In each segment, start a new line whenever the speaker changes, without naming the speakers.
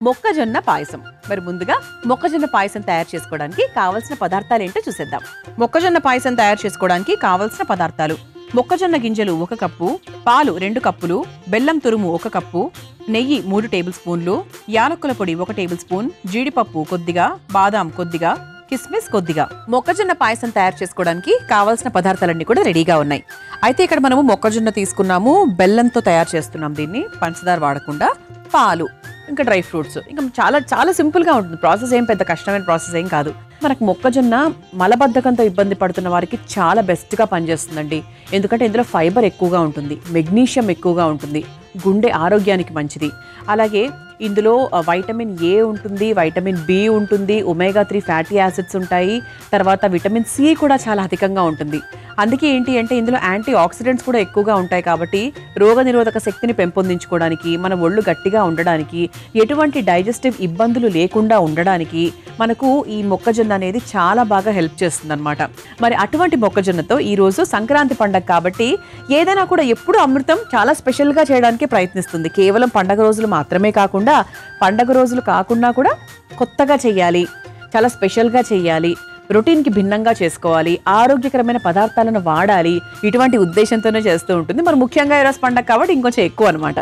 మొక్కజొన్న పాయసం. మరి ముందుగా మొక్కజొన్న పాయసం తయారు చేసుకోవడానికి కావాల్సిన పదార్థాలు ఏంటో చూసేద్దాం. మొక్కజొన్న పాయసం తయారు చేసుకోవడానికి కావాల్సిన పదార్థాలు: మొక్కజొన్న గింజలు 1 కప్పు, పాలు 2 కప్పులు, బెల్లం తురుము 1 కప్పు, నెయ్యి 3 టేబుల్ స్పూన్లు, యాలకుల పొడి 1 టేబుల్ స్పూన్, జీడిపప్పు కొద్దిగా, బాదాం కొద్దిగా, కిస్మిస్ కొద్దిగా. మొక్కజొన్న పాయసం తయారు చేసుకోవడానికి కావాల్సిన పదార్థాలన్నీ కూడా రెడీగా ఉన్నాయి. అయితే ఇక్కడ మనము మొక్కజొన్న తీసుకున్నాము, బెల్లంతో తయారు చేస్తున్నాం దీన్ని, పంచదార వాడకుండా. పాలు, ఇంకా డ్రై ఫ్రూట్స్, ఇంకా చాలా చాలా సింపుల్గా ఉంటుంది ప్రాసెస్. ఏం పెద్ద కష్టమైన ప్రాసెస్ ఏం కాదు. మనకు మొక్కజొన్న మలబద్ధకంతో ఇబ్బంది పడుతున్న వారికి చాలా బెస్ట్గా పనిచేస్తుందండి. ఎందుకంటే ఇందులో ఫైబర్ ఎక్కువగా ఉంటుంది, మెగ్నీషియం ఎక్కువగా ఉంటుంది, గుండె ఆరోగ్యానికి మంచిది. అలాగే ఇందులో వైటమిన్ ఏ ఉంటుంది, వైటమిన్ బి ఉంటుంది, ఒమేగా 3 ఫ్యాటీ యాసిడ్స్ ఉంటాయి, తర్వాత విటమిన్ సి కూడా చాలా అధికంగా ఉంటుంది. అందుకే ఏంటి అంటే ఇందులో యాంటీ ఆక్సిడెంట్స్ కూడా ఎక్కువగా ఉంటాయి. కాబట్టి రోగనిరోధక శక్తిని పెంపొందించుకోవడానికి, మన ఒళ్ళు గట్టిగా ఉండడానికి, ఎటువంటి డైజెస్టివ్ ఇబ్బందులు లేకుండా ఉండడానికి మనకు ఈ మొక్కజొన్న అనేది చాలా బాగా హెల్ప్ చేస్తుంది అనమాట. మరి అటువంటి మొక్కజొన్నతో ఈరోజు సంక్రాంతి పండగ కాబట్టి ఏదైనా కూడా ఎప్పుడు అమృతం చాలా స్పెషల్గా చేయడానికి ప్రయత్నిస్తుంది. కేవలం పండగ రోజులు మాత్రమే కాకుండా, పండగ రోజులు కాకుండా కూడా కొత్తగా చెయ్యాలి, చాలా స్పెషల్గా చెయ్యాలి, రొటీన్కి భిన్నంగా చేసుకోవాలి, ఆరోగ్యకరమైన పదార్థాలను వాడాలి, ఇటువంటి ఉద్దేశంతోనే చేస్తూ ఉంటుంది. మరి ముఖ్యంగా ఈరోజు పండగ కాబట్టి ఇంకొంచెం ఎక్కువ అనమాట.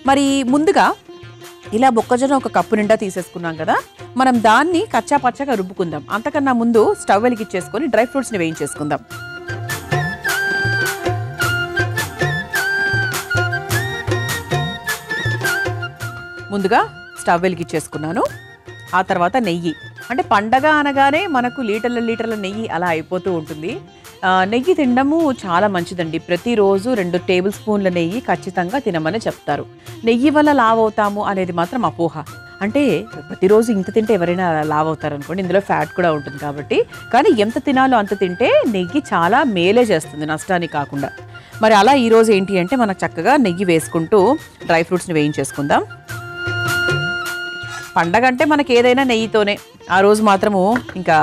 మరి ముందుగా ఇలా మొక్కజొన్న 1 కప్పు నిండా తీసేసుకున్నాం కదా, మనం దాన్ని కచ్చా పచ్చగా రుబ్బుకుందాం. అంతకన్నా ముందు స్టవ్ వెలిగించేసుకొని డ్రై ఫ్రూట్స్ని వేయించేసుకుందాం. ముందుగా స్టవ్ వెలిగించేసుకున్నాను. ఆ తర్వాత నెయ్యి, అంటే పండగ అనగానే మనకు లీటర్ల నెయ్యి అలా అయిపోతూ ఉంటుంది. నెయ్యి తినడము చాలా మంచిదండి. ప్రతిరోజు 2 టేబుల్ స్పూన్ల నెయ్యి ఖచ్చితంగా తినమని చెప్తారు. నెయ్యి వల్ల లావ్ అవుతాము అనేది మాత్రం అపోహ. అంటే ప్రతిరోజు ఇంత తింటే ఎవరైనా లావ్ అవుతారు అనుకోండి, ఇందులో ఫ్యాట్ కూడా ఉంటుంది కాబట్టి. కానీ ఎంత తినాలో అంత తింటే నెయ్యి చాలా మేలే చేస్తుంది, నష్టానికి కాకుండా. మరి అలా ఈరోజు ఏంటి అంటే మనకు చక్కగా నెయ్యి వేసుకుంటూ డ్రై ఫ్రూట్స్ని వేయించేసుకుందాం. పండగ అంటే మనకి ఏదైనా నెయ్యితోనే, ఆ రోజు మాత్రము ఇంకా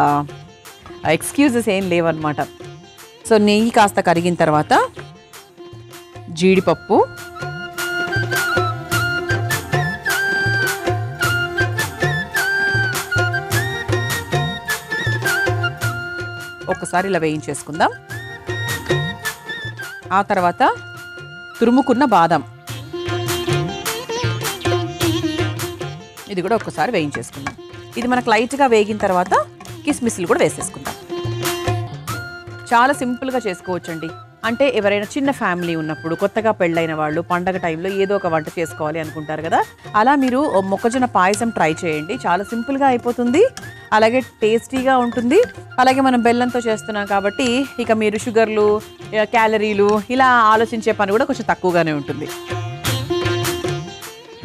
ఎక్స్క్యూజెస్ ఏం లేవన్నమాట. సో నెయ్యి కాస్త కరిగిన తర్వాత జీడిపప్పు, ఒక్కసారి ఇలా వేయించేసుకుందాం. ఆ తర్వాత తురుముకున్న బాదం, ఇది కూడా ఒక్కసారి వేయించేసుకుందాం. ఇది మనకు లైట్గా వేగిన తర్వాత కిస్మిస్లు కూడా వేసేసుకుందాం. చాలా సింపుల్గా చేసుకోవచ్చండి. అంటే ఎవరైనా చిన్న ఫ్యామిలీ ఉన్నప్పుడు, కొత్తగా పెళ్ళైన వాళ్ళు పండగ టైంలో ఏదో ఒక వంట చేసుకోవాలి అనుకుంటారు కదా, అలా మీరు మొక్కజొన్న పాయసం ట్రై చేయండి. చాలా సింపుల్గా అయిపోతుంది, అలాగే టేస్టీగా ఉంటుంది. అలాగే మనం బెల్లంతో చేస్తున్నాం కాబట్టి ఇక మీరు షుగర్లు, క్యాలరీలు ఇలా ఆలోచించే పని కూడా కొంచెం తక్కువగానే ఉంటుంది.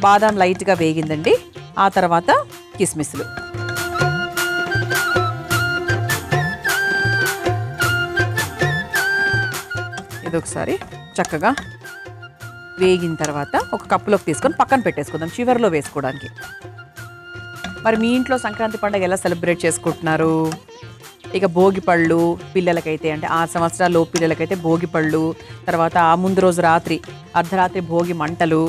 బాదాం లైట్గా వేగిందండి. ఆ తర్వాత కిస్మిస్లు, ఇది ఒకసారి చక్కగా వేగిన తర్వాత ఒక కప్పులోకి తీసుకొని పక్కన పెట్టేసుకుందాం, చివరిలో వేసుకోవడానికి. మరి మీ ఇంట్లో సంక్రాంతి పండుగ ఎలా సెలబ్రేట్ చేసుకుంటున్నారు? ఇక భోగి పళ్ళు పిల్లలకైతే, అంటే 6 సంవత్సరాల పిల్లలకైతే భోగి పళ్ళు, తర్వాత ఆ ముందు రోజు రాత్రి అర్ధరాత్రి భోగి మంటలు,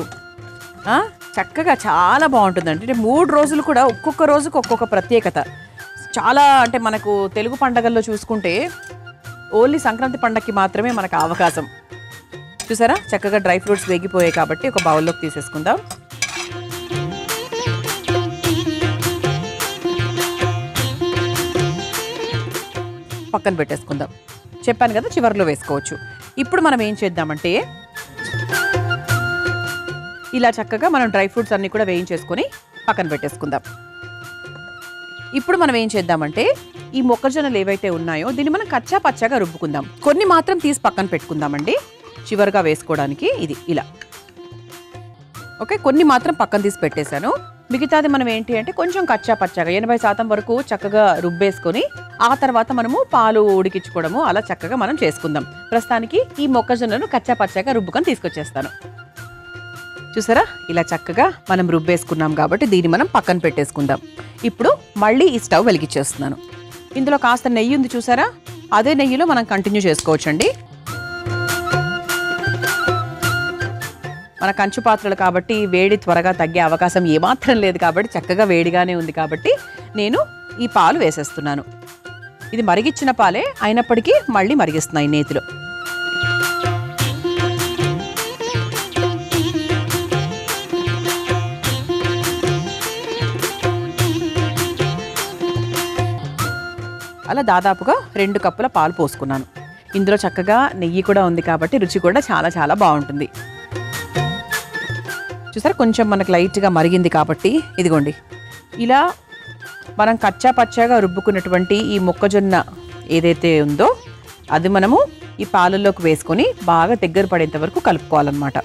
చక్కగా చాలా బాగుంటుందండి. అంటే 3 రోజులు కూడా ఒక్కొక్క రోజుకు ఒక్కొక్క ప్రత్యేకత. చాలా అంటే మనకు తెలుగు పండగల్లో చూసుకుంటే ఓన్లీ సంక్రాంతి పండగకి మాత్రమే మనకు అవకాశం. చూసారా చక్కగా డ్రై ఫ్రూట్స్ వేగిపోయాయి కాబట్టి ఒక బౌల్లోకి తీసేసుకుందాం. పక్కన పెట్టేసుకుందాం. చెప్పాను కదా చివర్లో వేసుకోవచ్చు. ఇప్పుడు మనం ఏం చేద్దామంటే ఇలా చక్కగా మనం డ్రై ఫ్రూట్స్ అన్నీ కూడా వేయించేసుకొని పక్కన పెట్టేసుకుందాం. ఇప్పుడు మనం ఏం చేద్దామంటే ఈ మొక్కజొన్నలు ఏవైతే ఉన్నాయో దీన్ని మనం కచ్చా పచ్చగా రుబ్బుకుందాం. కొన్ని మాత్రం తీసి పక్కన పెట్టుకుందామండి చివరిగా వేసుకోవడానికి. ఇది ఇలా ఓకే, కొన్ని మాత్రం పక్కన తీసి పెట్టేశాను. మిగతాది మనం ఏంటి అంటే కొంచెం కచ్చా పచ్చగా 80% వరకు చక్కగా రుబ్బేసుకొని ఆ తర్వాత మనము పాలు ఉడికించుకోవడము అలా చక్కగా మనం చేసుకుందాం. ప్రస్తుతానికి ఈ మొక్కజొన్నను కచ్చా పచ్చగా రుబ్బుకొని తీసుకొచ్చేస్తాను. చూసారా ఇలా చక్కగా మనం రుబ్బేసుకున్నాం కాబట్టి దీన్ని మనం పక్కన పెట్టేసుకుందాం. ఇప్పుడు మళ్ళీ ఈ స్టవ్ వెలిగించేస్తున్నాను. ఇందులో కాస్త నెయ్యి ఉంది చూసారా, అదే నెయ్యిలో మనం కంటిన్యూ చేసుకోవచ్చండి. మన కంచు పాత్రలు కాబట్టి వేడి త్వరగా తగ్గే అవకాశం ఏమాత్రం లేదు కాబట్టి చక్కగా వేడిగానే ఉంది కాబట్టి నేను ఈ పాలు వేసేస్తున్నాను. ఇది మరిగిచ్చిన పాలే అయినప్పటికీ మళ్ళీ మరిగిస్తున్నాయి నేతిలో. అలా దాదాపుగా 2 కప్పుల పాలు పోసుకున్నాను. ఇందులో చక్కగా నెయ్యి కూడా ఉంది కాబట్టి రుచి కూడా చాలా చాలా బాగుంటుంది. చూసారా కొంచెం మనకు లైట్గా మరిగింది కాబట్టి ఇదిగోండి ఇలా మనం కచ్చా పచ్చాగా రుబ్బుకున్నటువంటి ఈ మొక్కజొన్న ఏదైతే ఉందో అది మనము ఈ పాలల్లోకి వేసుకొని బాగా దగ్గర పడేంత వరకు కలుపుకోవాలన్నమాట.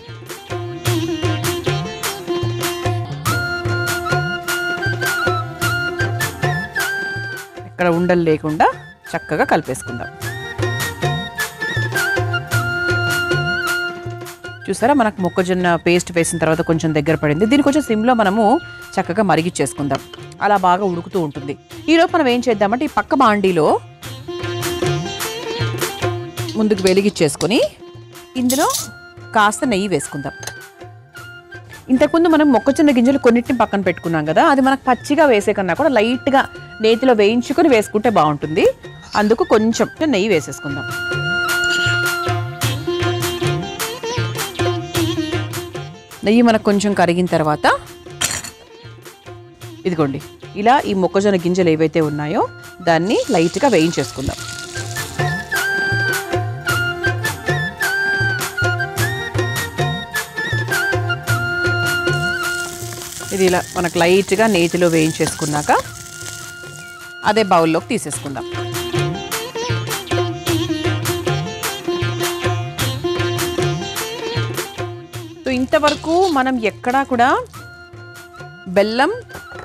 ఇక్కడ ఉండలు లేకుండా చక్కగా కలిపేసుకుందాం. చూసారా మనకు మొక్కజొన్న పేస్ట్ వేసిన తర్వాత కొంచెం దగ్గర పడింది. దీని కొంచెం సిమ్లో మనము చక్కగా మరిగిచ్చేసుకుందాం. అలా బాగా ఉడుకుతూ ఉంటుంది. ఈలోపు మనం ఏం చేద్దామంటే ఈ పక్క బాండీలో ముందుకు వెలిగిచ్చేసుకొని ఇందులో కాస్త నెయ్యి వేసుకుందాం. ఇంతకుముందు మనం మొక్కజొన్న గింజలు కొన్నిటిని పక్కన పెట్టుకున్నాం కదా, అది మనకు పచ్చిగా వేసే కన్నా కూడా లైట్గా నేతిలో వేయించుకొని వేసుకుంటే బాగుంటుంది. అందుకు కొంచెం నెయ్యి వేసేసుకుందాం. నెయ్యి మనకు కొంచెం కరిగిన తర్వాత ఇదిగోండి ఇలా ఈ మొక్కజొన్న గింజలు ఏవైతే ఉన్నాయో దాన్ని లైట్గా వేయించేసుకుందాం. ఇది ఇలా మనకు లైట్గా నేతిలో వేయించేసుకున్నాక అదే బౌల్లోకి తీసేసుకుందాం. సో ఇంతవరకు మనం ఎక్కడా కూడా బెల్లం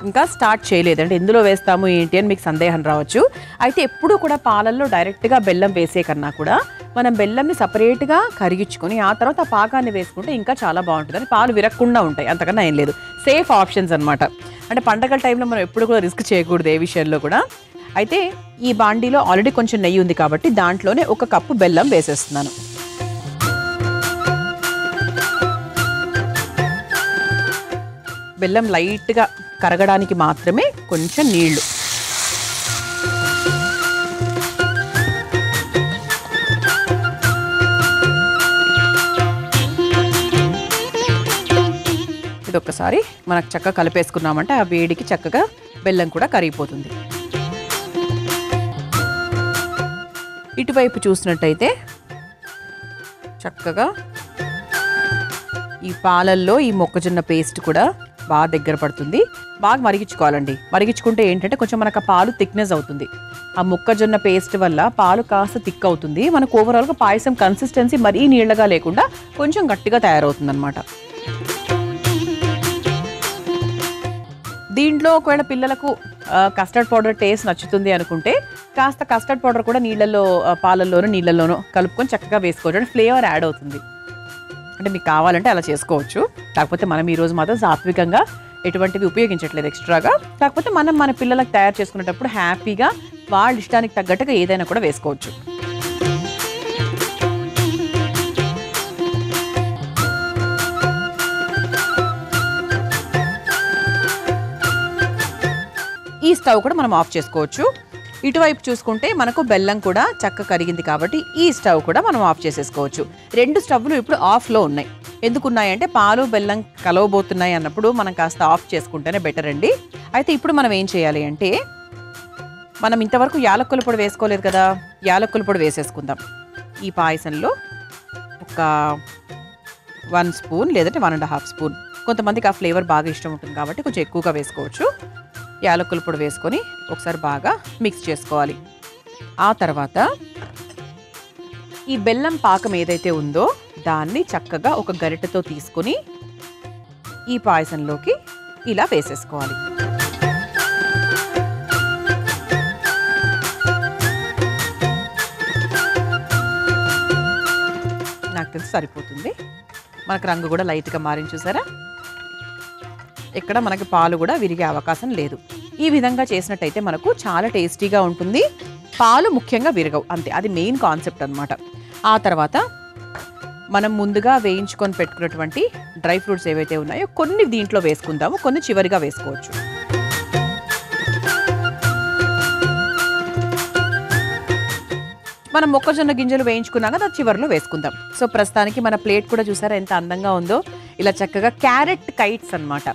ఇంకా స్టార్ట్ చేయలేదండి. ఎందులో వేస్తాము ఏంటి అని మీకు సందేహం రావచ్చు. అయితే ఎప్పుడూ కూడా పాలల్లో డైరెక్ట్గా బెల్లం వేసే కన్నా కూడా మనం బెల్లంని సపరేట్గా కరిగించుకొని ఆ తర్వాత ఆ పాకాన్ని వేసుకుంటే ఇంకా చాలా బాగుంటుంది. అని పాలు విరగకుండా ఉంటాయి, అంతకన్నా ఏం లేదు. సేఫ్ ఆప్షన్స్ అనమాట. అంటే పండగల టైంలో మనం ఎప్పుడు కూడా రిస్క్ చేయకూడదు ఏ విషయంలో కూడా. అయితే ఈ బాండీలో ఆల్రెడీ కొంచెం నెయ్యి ఉంది కాబట్టి దాంట్లోనే 1 కప్పు బెల్లం వేసేస్తున్నాను. బెల్లం లైట్గా కరగడానికి మాత్రమే కొంచెం నీళ్లు. ఇది ఒక్కసారి మనకు చక్కగా కలిపేసుకున్నామంటే ఆ వేడికి చక్కగా బెల్లం కూడా కరిగిపోతుంది. ఇటువైపు చూసినట్టయితే చక్కగా ఈ పాలల్లో ఈ మొక్కజొన్న పేస్ట్ కూడా బాగా దగ్గర పడుతుంది. బాగా మరిగించుకోవాలండి. మరిగించుకుంటే ఏంటంటే కొంచెం మనకు ఆ పాలు థిక్నెస్ అవుతుంది. ఆ మొక్కజొన్న పేస్ట్ వల్ల పాలు కాస్త థిక్ అవుతుంది. మనకు ఓవరాల్గా పాయసం కన్సిస్టెన్సీ మరీ నీళ్ళగా లేకుండా కొంచెం గట్టిగా తయారవుతుంది అనమాట. దీంట్లో ఒకవేళ పిల్లలకు కస్టర్డ్ పౌడర్ టేస్ట్ నచ్చుతుంది అనుకుంటే కాస్త కస్టర్డ్ పౌడర్ కూడా నీళ్ళల్లో నీళ్ళల్లోనూ కలుపుకొని చక్కగా వేసుకోవచ్చు. అంటే ఫ్లేవర్ యాడ్ అవుతుంది. అంటే మీకు కావాలంటే అలా చేసుకోవచ్చు. కాకపోతే మనం ఈరోజు మాత్రం సాత్వికంగా ఎటువంటివి ఉపయోగించట్లేదు ఎక్స్ట్రాగా. కాకపోతే మనం మన పిల్లలకు తయారు చేసుకునేటప్పుడు హ్యాపీగా వాళ్ళ ఇష్టానికి తగ్గట్టుగా ఏదైనా కూడా వేసుకోవచ్చు. ఈ స్టవ్ కూడా మనం ఆఫ్ చేసుకోవచ్చు. ఇటువైపు చూసుకుంటే మనకు బెల్లం కూడా చక్క కరిగింది కాబట్టి ఈ స్టవ్ కూడా మనం ఆఫ్ చేసేసుకోవచ్చు. 2 స్టవ్లు ఇప్పుడు ఆఫ్లో ఉన్నాయి. ఎందుకున్నాయంటే పాలు బెల్లం కలవబోతున్నాయి అన్నప్పుడు మనం కాస్త ఆఫ్ చేసుకుంటేనే బెటర్ అండి. అయితే ఇప్పుడు మనం ఏం చేయాలి అంటే మనం ఇంతవరకు యాలక్కుల పొడి వేసుకోలేదు కదా, యాలక్కుల పొడి వేసేసుకుందాం. ఈ పాయసంలో ఒక 1 స్పూన్ లేదంటే 1.5 స్పూన్. కొంతమందికి ఆ ఫ్లేవర్ బాగా ఇష్టం ఉంటుంది కాబట్టి కొంచెం ఎక్కువగా వేసుకోవచ్చు. యాలక్కుల పొడి వేసుకొని ఒకసారి బాగా మిక్స్ చేసుకోవాలి. ఆ తర్వాత ఈ బెల్లం పాకం ఏదైతే ఉందో దాన్ని చక్కగా ఒక గరిటెతో తీసుకొని ఈ పాయసంలోకి ఇలా వేసేసుకోవాలి. నాకు తెలిసి సరిపోతుంది. మనకు రంగు కూడా లైట్గా మారింది చూసారా. ఇక్కడ మనకి పాలు కూడా విరిగే అవకాశం లేదు. ఈ విధంగా చేసినట్టయితే మనకు చాలా టేస్టీగా ఉంటుంది. పాలు ముఖ్యంగా విరగవు, అంతే. అది మెయిన్ కాన్సెప్ట్ అనమాట. ఆ తర్వాత మనం ముందుగా వేయించుకొని పెట్టుకున్నటువంటి డ్రై ఫ్రూట్స్ ఏవైతే ఉన్నాయో కొన్ని దీంట్లో వేసుకుందాము, కొన్ని చివరిగా వేసుకోవచ్చు. మనం మొక్కజొన్న గింజలు వేయించుకున్నాక అది చివరిలో వేసుకుందాం. సో ప్రస్తుతానికి మన ప్లేట్ కూడా చూసారా ఎంత అందంగా ఉందో, ఇలా చక్కగా క్యారెట్ కైట్స్ అన్నమాట.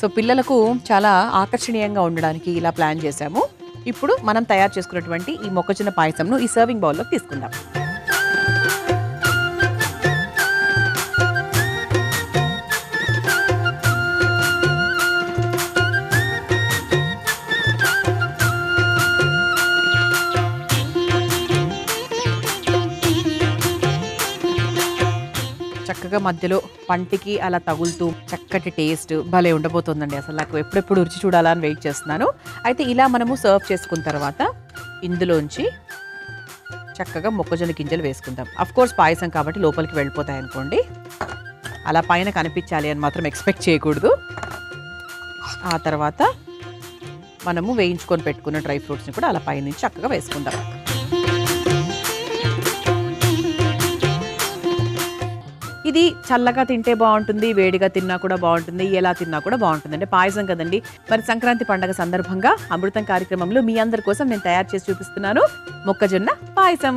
సో పిల్లలకు చాలా ఆకర్షణీయంగా ఉండడానికి ఇలా ప్లాన్ చేశాము. ఇప్పుడు మనం తయారు చేసుకున్నటువంటి ఈ మొక్కజొన్న పాయసంను ఈ సర్వింగ్ బౌల్లోకి తీసుకుందాం. చక్కగా మధ్యలో పంటికి అలా తగులుతూ చక్కటి టేస్ట్ భలే ఉండబోతుందండి. అసలు నాకు ఎప్పుడెప్పుడు రుచి చూడాలని వెయిట్ చేస్తున్నాను. అయితే ఇలా మనము సర్వ్ చేసుకున్న తర్వాత ఇందులోంచి చక్కగా మొక్కజొన్న గింజలు వేసుకుందాం. అఫ్ కోర్స్ పాయసం కాబట్టి లోపలికి వెళ్ళిపోతాయి అనుకోండి, అలా పైన కనిపించాలి అని మాత్రం ఎక్స్పెక్ట్ చేయకూడదు. ఆ తర్వాత మనము వేయించుకొని పెట్టుకున్న డ్రై ఫ్రూట్స్ని కూడా అలా పైనుంచి చక్కగా వేసుకుందాం. ఇది చల్లగా తింటే బాగుంటుంది, వేడిగా తిన్నా కూడా బాగుంటుంది, ఎలా తిన్నా కూడా బాగుంటుంది. అంటే పాయసం కదండి. మరి సంక్రాంతి పండుగ సందర్భంగా అమృతం కార్యక్రమంలో మీ అందరి కోసం నేను తయారు చేసి చూపిస్తున్నాను మొక్కజొన్న పాయసం.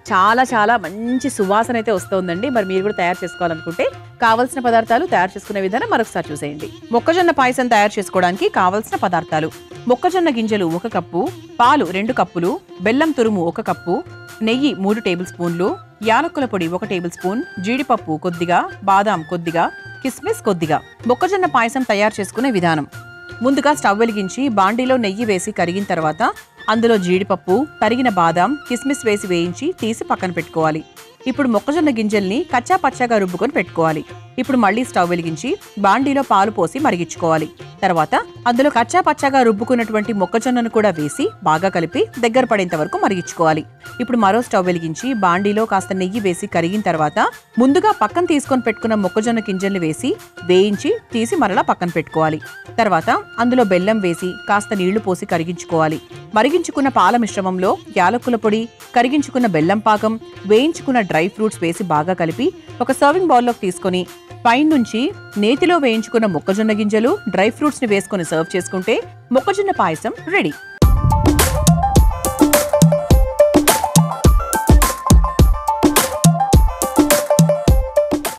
చాలా చాలా మంచి సువాసన అయితే వస్తుందండి. మరి మీరు కూడా తయారు చేసుకోవాలనుకుంటే కావాల్సిన పదార్థాలు, తయారు చేసుకునే విధానం మరొకసారి చూసేయండి. మొక్కజొన్న పాయసం తయారు చేసుకోవడానికి కావాల్సిన పదార్థాలు: మొక్కజొన్న గింజలు 1 కప్పు, పాలు 2 కప్పులు, బెల్లం తురుము 1 కప్పు, నెయ్యి 3 టేబుల్ స్పూన్లు, యాలకుల పొడి 1 టేబుల్ స్పూన్, జీడిపప్పు కొద్దిగా, బాదాం కొద్దిగా, కిస్మిస్ కొద్దిగా. మొక్కజొన్న పాయసం తయారు చేసుకునే విధానం: ముందుగా స్టవ్ వెలిగించి బాండీలో నెయ్యి వేసి కరిగిన తర్వాత అందులో జీడిపప్పు, తరిగిన బాదాం, కిస్మిస్ వేసి వేయించి తీసి పక్కన పెట్టుకోవాలి. ఇప్పుడు మొక్కజొన్న గింజల్ని కచ్చా పచ్చాగా రుబ్బుకొని పెట్టుకోవాలి. ఇప్పుడు మళ్ళీ స్టవ్ వెలిగించి బాండీలో పాలు పోసి మరిగించుకోవాలి. తర్వాత అందులో కచ్చా పచ్చాగా రుబ్బుకున్నటువంటి మొక్కజొన్నను కూడా వేసి బాగా కలిపి దగ్గర పడేంత వరకు మరిగించుకోవాలి. ఇప్పుడు మరో స్టవ్ వెలిగించి బాండీలో కాస్త నెయ్యి వేసి కరిగిన తర్వాత ముందుగా పక్కన తీసుకొని పెట్టుకున్న మొక్కజొన్న గింజల్ని వేసి వేయించి తీసి మరలా పక్కన పెట్టుకోవాలి. తర్వాత అందులో బెల్లం వేసి కాస్త నీళ్లు పోసి కరిగించుకోవాలి. మరిగించుకున్న పాల మిశ్రమంలో యాలకుల పొడి, కరిగించుకున్న బెల్లం పాకం, వేయించుకున్న డ్రై ఫ్రూట్స్ వేసి బాగా కలిపి ఒక సర్వింగ్ బౌల్లోకి తీసుకొని పైనుంచి నేతిలో వేయించుకున్న మొక్కజొన్న గింజలు, డ్రై ఫ్రూట్స్ ని వేసుకొని సర్వ్ చేసుకుంటే మొక్కజొన్న పాయసం రెడీ.